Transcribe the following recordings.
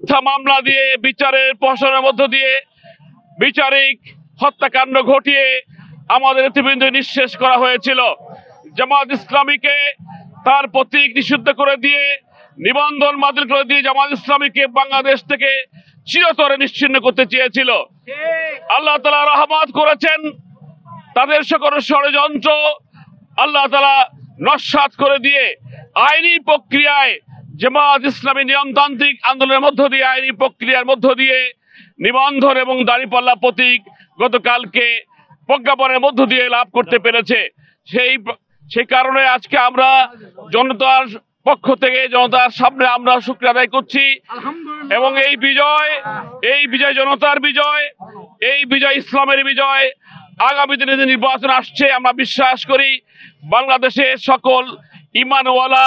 মিথ্যা মামলা দিয়ে বিচারের প্রহসনের মধ্য দিয়ে বিচারিক হত্যাকাণ্ড ঘটিয়ে আমাদের নেতৃবৃন্দ নিঃশেষ করা হয়েছিল। জামাত ইসলামীকে তার প্রতীক নিষিদ্ধ করে দিয়ে, নিবন্ধন বাতিল করে দিয়ে জামাত ইসলামীকে বাংলাদেশ থেকে চিরতরে নিশ্চিহ্ন করতে চেয়েছিল। আল্লাহ তাআলা রহমত করেছেন, তাদের সকল ষড়যন্ত্র আল্লাহ তাআলা নস্যাৎ করে দিয়ে আইনি প্রক্রিয়ায় জামাত ইসলামী নিয়মতান্ত্রিক আন্দোলনের মধ্য দিয়ে, আইনি প্রক্রিয়ার মধ্য দিয়ে নিবন্ধন এবং দাঁড়িপাল্লা প্রতীক গতকালকে প্রজ্ঞাপনের মধ্য দিয়ে লাভ করতে পেরেছে। সেই কারণে আজকে আমরা জনতার পক্ষ থেকে, জনতার সামনে আমরা শুকরিয়া আদায় করছি এবং এই বিজয় জনতার বিজয়, এই বিজয় ইসলামের বিজয়। আগামী দিনে যে নির্বাচন আসছে, আমরা বিশ্বাস করি বাংলাদেশের সকল ইমানওয়ালা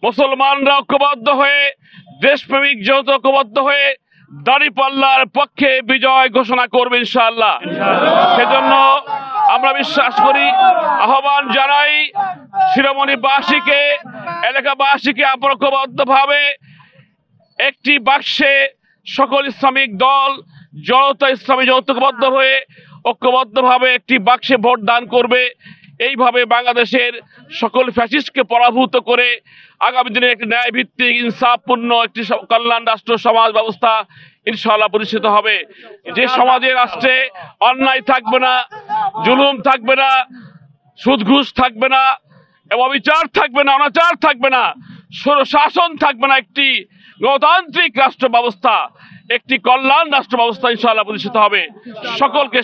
মুসলমানরা ঐক্যবদ্ধ হয়ে, দেশপ্রেমিক জনতা ঐক্যবদ্ধ হয়ে দাঁড়িপাল্লার পক্ষে বিজয় ঘোষণা করবে ইনশাআল্লাহ। সেজন্য আমরা বিশ্বাস করি, আহ্বান জানাই শিরোমণিবাসীকে, এলাকাবাসীকে ঐক্যবদ্ধভাবে একটি বাক্সে সকল ইসলামিক দল, জনতা ইসলামী ঐক্যবদ্ধ হয়ে ঐক্যবদ্ধভাবে একটি বাক্সে ভোট দান করবে। এইভাবে বাংলাদেশের সকল ফ্যাসিস্টকে পরাভূত করে আগামী দিনে একটি ন্যায় ভিত্তিক, ইনসাফপূর্ণ একটি কল্যাণ রাষ্ট্র সমাজ ব্যবস্থা ইনশাআল্লাহ প্রতিষ্ঠিত হবে। যে সমাজে, রাষ্ট্রে অন্যায় থাকবে না, জুলুম থাকবে না, সুদ ঘুষ থাকবে না, অবিচার থাকবে না, অনাচার থাকবে না, স্বৈরশাসন থাকবে না, একটি গণতান্ত্রিক রাষ্ট্র ব্যবস্থা, একটি কল্যাণ রাষ্ট্র ব্যবস্থা ইনশাআল্লাহ প্রতিষ্ঠিত হবে। সকলকে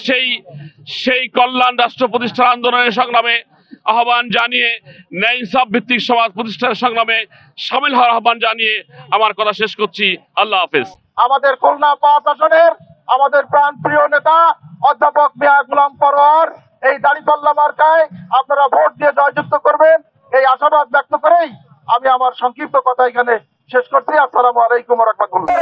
সেই কল্যাণ রাষ্ট্র প্রতিষ্ঠার আন্দোলনের সংগ্রামে আহ্বান জানিয়ে, ন্যায় ইনসাফ ভিত্তিক সমাজ প্রতিষ্ঠার সংগ্রামে সামিল হওয়ার আহ্বান জানিয়ে আমার কথা শেষ করছি। আল্লাহ হাফেজ। আমাদের খুলনা 5 আসনের আমাদের প্রাণপ্রিয় নেতা অধ্যাপক মিয়া গোলাম পরোয়ার এই দাঁড়িপাল্লা মার্কায় আপনারা ভোট দিয়ে জয়যুক্ত করবেন, এই আশাবাদ ব্যক্ত করেই আমি আমার সংক্ষিপ্ত কথা এখানে শেষ করছি। আসসালামু আলাইকুম ওয়া রাহমাতুল্লাহ।